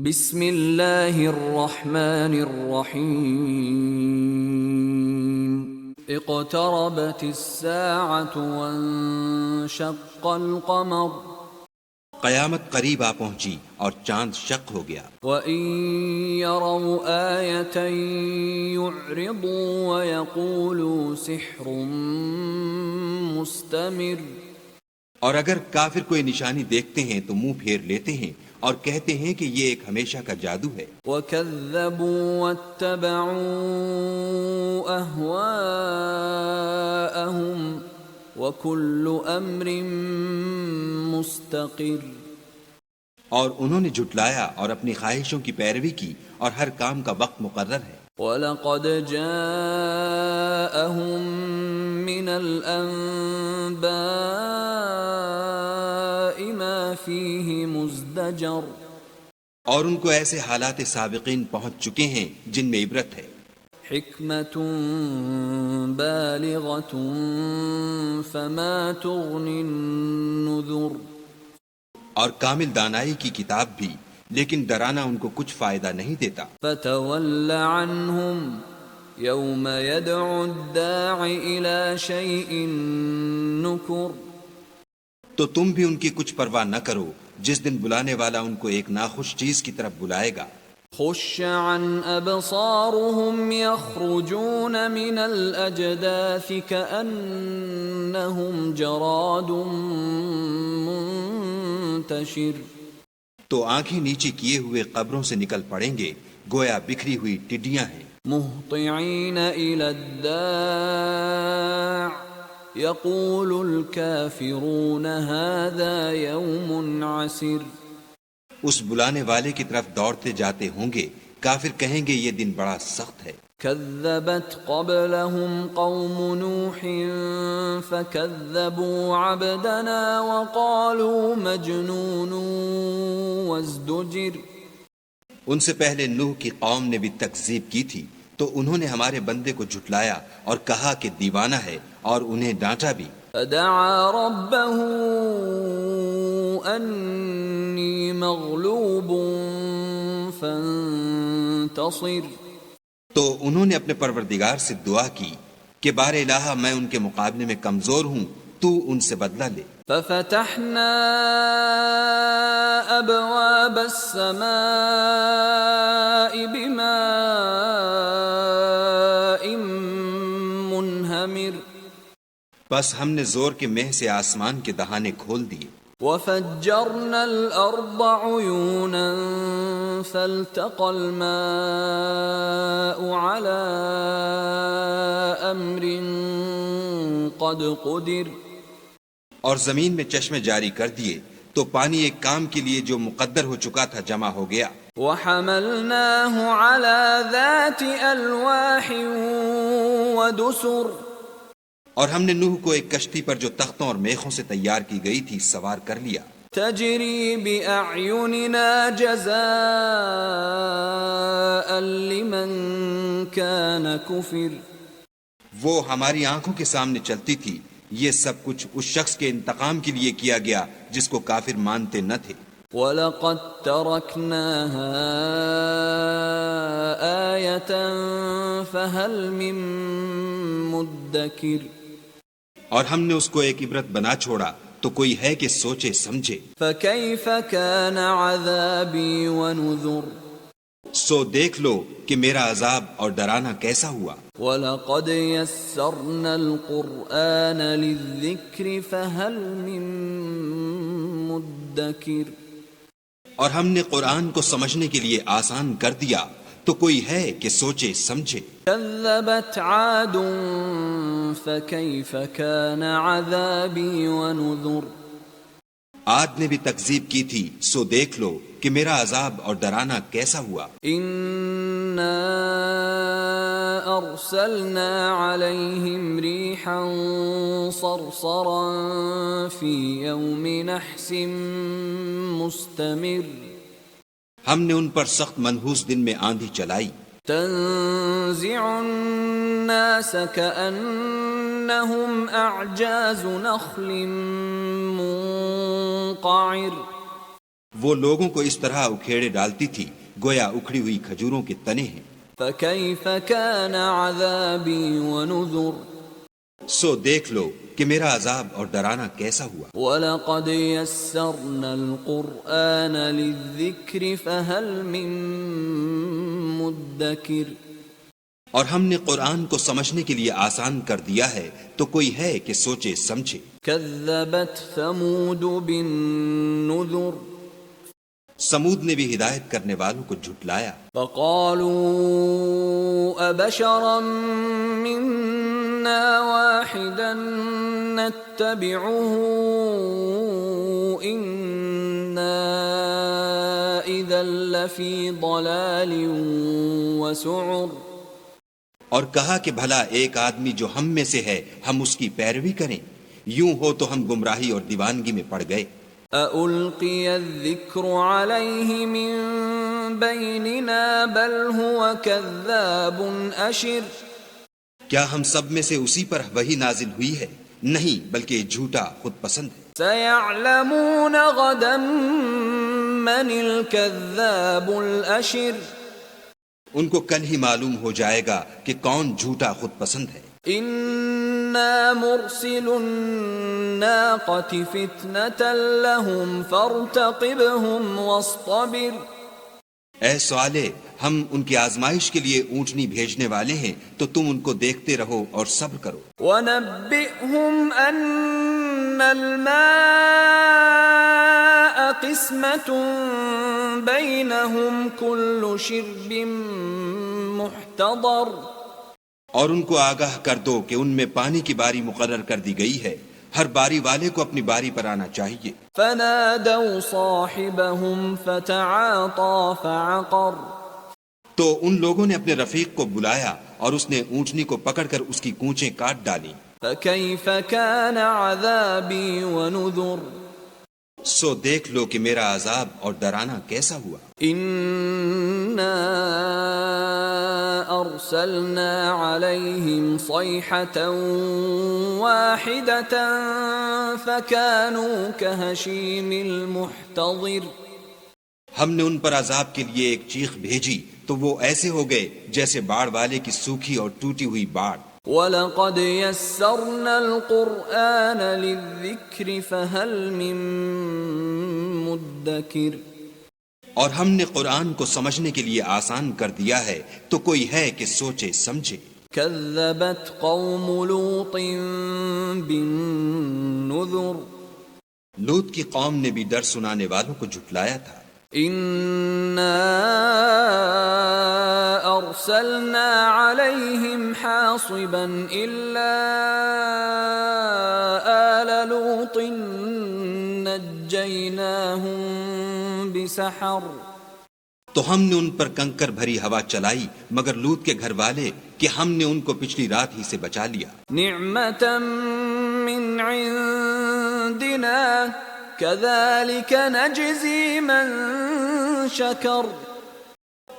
بسم اللہ الرحمن الرحیم اقتربت الساعة وانشق القمر قیامت قریب آ پہنچی اور چاند شق ہو گیا۔ وَإِن يَرَوْا آيَةً يُعْرِضُوا وَيَقُولُوا سِحْرٌ مُسْتَمِرٌ، اور اگر کافر کوئی نشانی دیکھتے ہیں تو منہ پھیر لیتے ہیں اور کہتے ہیں کہ یہ ایک ہمیشہ کا جادو ہے۔ وَكَذَّبُوا وَاتَّبَعُوا أَهْوَاءَهُمْ وَكُلُّ أَمْرٍ مُسْتَقِرٌ، اور انہوں نے جھٹلایا اور اپنی خواہشوں کی پیروی کی اور ہر کام کا وقت مقرر ہے۔ وَلَقَدْ جَاءَهُم مِّنَ الْأَنبَاءِ مَا فِيهِ مُزْدَجَرٌ، اور ان کو ایسے حالات سابقین پہنچ چکے ہیں جن میں عبرت ہے۔ حِكْمَةٌ بَالِغَةٌ فَمَا تُغْنِ النُّذُرُ، اور کامل دانائی کی کتاب بھی، لیکن ڈرانا ان کو کچھ فائدہ نہیں دیتا۔ فَتَوَلَّ عَنْهُمْ يَوْمَ يَدْعُ الدَّاعِ إِلَى شَيْءٍ نُكُرٍ، تو تم بھی ان کی کچھ پرواہ نہ کرو جس دن بلانے والا ان کو ایک ناخوش چیز کی طرف بلائے گا۔ خُشَّ عَنْ أَبْصَارُهُمْ يَخْرُجُونَ مِنَ الْأَجْدَاثِ كَأَنَّهُمْ جَرَادٌ مُنْتَشِرٌ، تو آنکھیں نیچے کیے ہوئے قبروں سے نکل پڑیں گے گویا بکھری ہوئی ٹڈیاں ہیں۔ مُهْطِعِينَ إِلَى الدَّاعِ يَقُولُ الْكَافِرُونَ هَذَا يَوْمٌ عَسِرٌ، اس بلانے والے کی طرف دوڑتے جاتے ہوں گے، کافر کہیں گے یہ دن بڑا سخت ہے۔ كذبت قبلهم قوم نوح فكذبوا عبدنا وقالوا مجنون وازدجر، ان سے پہلے نوح کی قوم نے بھی تکذیب کی تھی تو انہوں نے ہمارے بندے کو جھٹلایا اور کہا کہ دیوانہ ہے، اور انہیں ڈانٹا بھی۔ فدعا ربه أني مغلوب فانتصر، تو انہوں نے اپنے پروردگار سے دعا کی کہ بار الہ میں ان کے مقابلے میں کمزور ہوں، تو ان سے بدلہ لے۔ ففتحنا أبواب السماء بماء منهمر، بس ہم نے زور کے مہ سے آسمان کے دہانے کھول دیے۔ وفجرنا الأرض عيونا فالتقى الماء على أمر قد قدر، اور زمین میں چشمے جاری کر دیے تو پانی ایک کام کے لیے جو مقدر ہو چکا تھا جمع ہو گیا۔ وحملناه على ذات ألواح ودسر، اور ہم نے نوح کو ایک کشتی پر جو تختوں اور میخوں سے تیار کی گئی تھی سوار کر لیا۔ تجری بأعیننا جزاء لمن كان كفر، وہ ہماری آنکھوں کے سامنے چلتی تھی، یہ سب کچھ اس شخص کے انتقام کے لیے کیا گیا جس کو کافر مانتے نہ تھے۔ وَلَقَدْ تَرَكْنَاهَا آيَةً فَهَلْ مِن مُدَّكِرٍ، اور ہم نے اس کو ایک عبرت بنا چھوڑا تو کوئی ہے کہ سوچے سمجھے۔ فَكَيْفَ كَانَ عَذَابِي وَنُذُرِ، سو دیکھ لو کہ میرا عذاب اور ڈرانا کیسا ہوا۔ وَلَقَدْ يَسَّرْنَا الْقُرْآنَ لِلذِّكْرِ فَهَلْ مِن مُدَّكِرٍ، اور ہم نے قرآن کو سمجھنے کے لیے آسان کر دیا تو کوئی ہے کہ سوچے سمجھے۔ كذبت عاد فكيف كان عذابي ونذر، عاد نے بھی تکذیب کی تھی، سو دیکھ لو کہ میرا عذاب اور ڈرانا کیسا ہوا۔ إنا أرسلنا عليهم ريحا صرصرا في يوم نحس مستمر، ہم نے ان پر سخت منحوس دن میں آندھی چلائی، تنزع الناس كأنهم أعجاز نخل منقعر، وہ لوگوں کو اس طرح اکھیڑے ڈالتی تھی گویا اکھڑی ہوئی کھجوروں کے تنے ہیں. فكيف كان عذابي ونذر سو دیکھ لو کہ میرا عذاب اور ڈرانا کیسا ہوا. ولقد يسرنا القرآن للذكر فهل من مدكر اور ہم نے قرآن کو سمجھنے کے لیے آسان کر دیا ہے تو کوئی ہے کہ سوچے سمجھے. كذبت ثمود بالنذر سمود نے بھی ہدایت کرنے والوں کو جھٹلایا. فقالوا أبشرا منا واحدا نتبعه إنا إذا لفي ضلال وسعر اور کہا کہ بھلا ایک آدمی جو ہم میں سے ہے ہم اس کی پیروی کریں، یوں ہو تو ہم گمراہی اور دیوانگی میں پڑ گئے. أَأُلْقِيَ الذِّكْرُ عَلَيْهِ مِن بَيْنِنَا بَلْ هُوَ كَذَّابٌ أَشِرٌ کیا ہم سب میں سے اسی پر وحی نازل ہوئی ہے؟ نہیں، بلکہ جھوٹا خود پسند ہے. سَيَعْلَمُونَ غَدًا مَّنِ الْكَذَّابُ الْأَشِرُ ان کو کل ہی معلوم ہو جائے گا کہ کون جھوٹا خود پسند ہے. إِنَّا مُرْسِلُو النَّاقَةِ فِتْنَةً لَهُمْ فَارْتَقِبْهُمْ وَاصْطَبِرْ اے صالح، ہم ان کی آزمائش کے لیے اونٹنی بھیجنے والے ہیں تو تم ان کو دیکھتے رہو اور صبر کرو. وَنَبِّئْهُمْ أَنَّ الْمَاءَ قِسْمَةٌ بَيْنَهُمْ كُلُّ شِرْبٍ مُحْتَضَرٌ اور ان کو آگاہ کر دو کہ ان میں پانی کی باری مقرر کر دی گئی ہے، ہر باری والے کو اپنی باری پر آنا چاہیے. فَنَادَوْا صَاحِبَهُمْ فَتَعَاطَى فَعَقَرَ تو ان لوگوں نے اپنے رفیق کو بلایا اور اس نے اونٹنی کو پکڑ کر اس کی کونچیں کاٹ ڈالیں. فَكَيْفَ كَانَ عَذَابِي وَنُذُرْ سو دیکھ لو کہ میرا عذاب اور ڈرانا کیسا ہوا. إِنَّا أَرْسَلْنَا عَلَيْهِمْ صَيْحَةً وَاحِدَةً فَكَانُوا كَهَشِيمِ الْمُحْتَظِرِ ہم نے ان پر عذاب کے لیے ایک چیخ بھیجی تو وہ ایسے ہو گئے جیسے باڑ والے کی سوکھی اور ٹوٹی ہوئی باڑ. وَلَقَدْ يَسَّرْنَا الْقُرْآنَ لِلذِّكْرِ فَهَلْ مِن مُدَّكِرٍ اور ہم نے قرآن کو سمجھنے کے لیے آسان کر دیا ہے تو کوئی ہے کہ سوچے سمجھے. كَذَّبَتْ قَوْمُ لُوطٍ بِالنُّذُرِ لوط کی قوم نے بھی ڈر سنانے والوں کو جھٹلایا تھا. إِنَّا أَرْسَلْنَا عَلَيْهِمْ حَاصِبًا إِلَّا آلَ لُوطٍ نَجَّيْنَاهُمْ بِسَحَرٍ تو ہم نے ان پر کنکر بھری ہوا چلائی مگر لوط کے گھر والے کہ ہم نے ان کو پچھلی رات ہی سے بچا لیا. نِعْمَةً مِّنْ عِندِنَا كَذَلِكَ نَجْزِي مَن شَكَرَ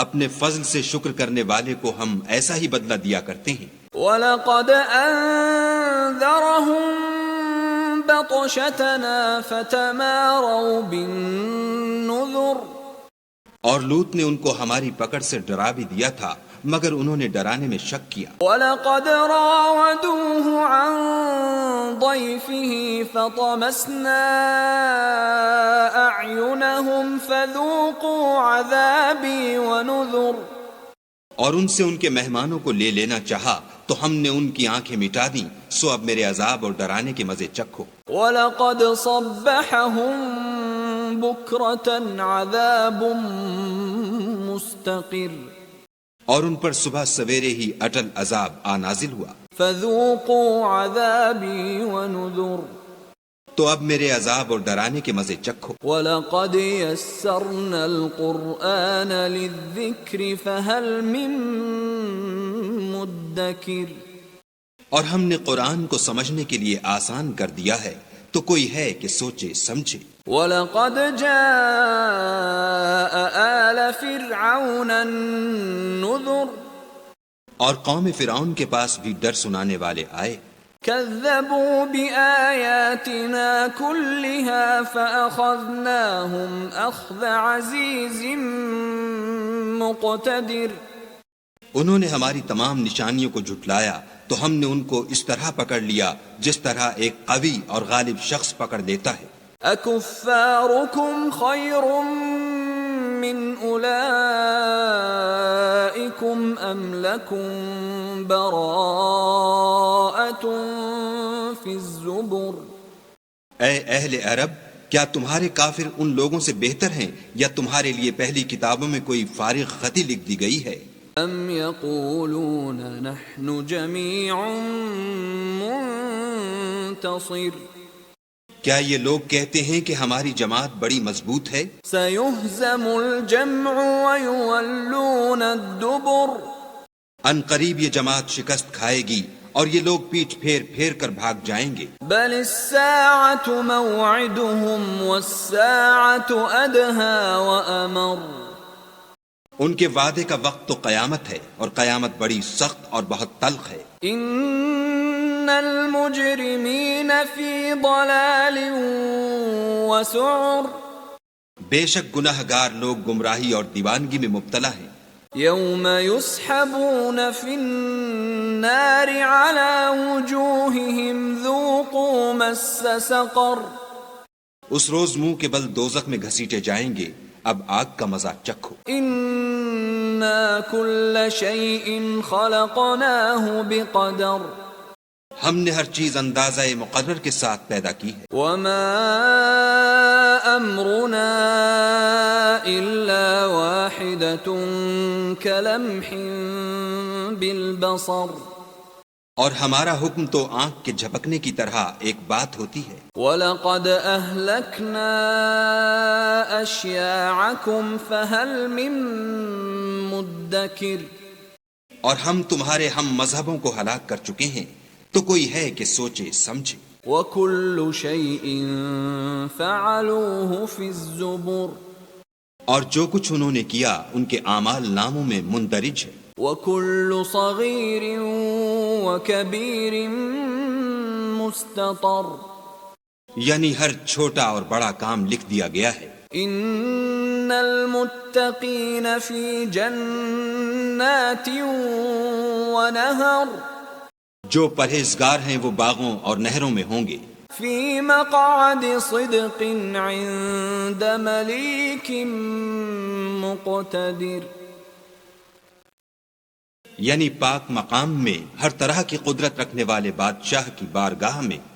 اپنے فضل سے شکر کرنے والے کو ہم ایسا ہی بدلہ دیا کرتے ہیں. وَلَقَدْ أَنذَرَهُم بَطْشَتَنَا فَتَمَارَوْا بِالنُّذُرِ اور لوط نے ان کو ہماری پکڑ سے ڈرا بھی دیا تھا مگر انہوں نے ڈرانے میں شک کیا. وَلَقَدْ رَاوَدُوهُ عَن ضَيْفِهِ فَطَمَسْنَا أَعْيُنَهُمْ فَذُوقُوا عَذَابِي وَنُذُرِ اور ان سے ان کے مہمانوں کو لے لینا چاہا تو ہم نے ان کی آنکھیں مٹا دیں، سو اب میرے عذاب اور ڈرانے کے مزے چکھو. وَلَقَدْ صَبَّحَهُم بُكْرَةً عَذَابٌ مُسْتَقِرٌ اور ان پر صبح سویرے ہی اٹل عذاب نازل ہوا. فَذُوقُوا عَذَابِي وَنُذُرِ تو اب میرے عذاب اور ڈرانے کے مزے چکھو. وَلَقَدْ يَسَّرْنَا الْقُرْآنَ لِلذِّكْرِ فَهَلْ مِن مُدَّكِرٍ اور ہم نے قرآن کو سمجھنے کے لیے آسان کر دیا ہے تو کوئی ہے کہ سوچے سمجھے. وَلَقَدْ جَاءَ آلَ فِرْعَوْنَ النُّذُرُ اور قوم فرعون کے پاس بھی ڈر سنانے والے آئے. كذبوا بآياتنا كلها فأخذناهم أخذ عزيز مقتدر. انہوں نے ہماری تمام نشانیوں کو جھٹلایا تو ہم نے ان کو اس طرح پکڑ لیا جس طرح ایک قوی اور غالب شخص پکڑ لیتا ہے. أكفاركم خير من أولئكم أم لكم براءة في الزبر. اے اہل عرب، کیا تمہارے کافر ان لوگوں سے بہتر ہیں یا تمہارے لیے پہلی کتابوں میں کوئی فارغ خطی لکھ دی گئی ہے؟ ام يقولون نحن جميع منتصر. کیا یہ لوگ کہتے ہیں کہ ہماری جماعت بڑی مضبوط ہے؟ سيهزم الجمع ويولون الدبر. ان قریب یہ جماعت شکست کھائے گی اور یہ لوگ پیٹھ پھیر پھیر کر بھاگ جائیں گے. بل الساعة موعدهم والساعة أدهى وأمر. ان کے وعدے کا وقت تو قیامت ہے اور قیامت بڑی سخت اور بہت تلخ ہے. ان المجرمین فی ضلال وسعر. بے شک گناہ گار لوگ گمراہی اور دیوانگی میں مبتلا ہیں. یوم یسحبون فی النار علی وجوہہم ذوقوا مس سقر. اس روز منہ کے بل دوزخ میں گھسیٹے جائیں گے، اب آگ کا مزہ چکھو. انا کل شیء خلقناہ بقدر. ہم نے ہر چیز اندازہ مقرر کے ساتھ پیدا کی ہے. وما امرنا الا واحدۃ کلمح بالبصر. اور ہمارا حکم تو آنکھ کے جھپکنے کی طرح ایک بات ہوتی ہے. وَلَقَدْ أَهْلَكْنَا أَشْيَاعَكُمْ فَهَلْ مِن مُدَّكِرٍ. اور ہم تمہارے ہم مذہبوں کو ہلاک کر چکے ہیں، تو کوئی ہے کہ سوچے سمجھے. وَكُلُّ شَيْءٍ فَعَلُوهُ فِي الزُّبُرِ. اور جو کچھ انہوں نے کیا ان کے اعمال ناموں میں مندرج ہے. وَكُلُّ صَغِيرٍ وَكَبِيرٍ مُسْتَطَرٍ. یعنی ہر چھوٹا اور بڑا کام لکھ دیا گیا ہے. ان المتقین فی جنات ونہر. جو پرہیزگار ہیں وہ باغوں اور نہروں میں ہوں گے. فی مقعد صدق عند ملیک مقتدر. یعنی پاک مقام میں ہر طرح کی قدرت رکھنے والے بادشاہ کی بارگاہ میں.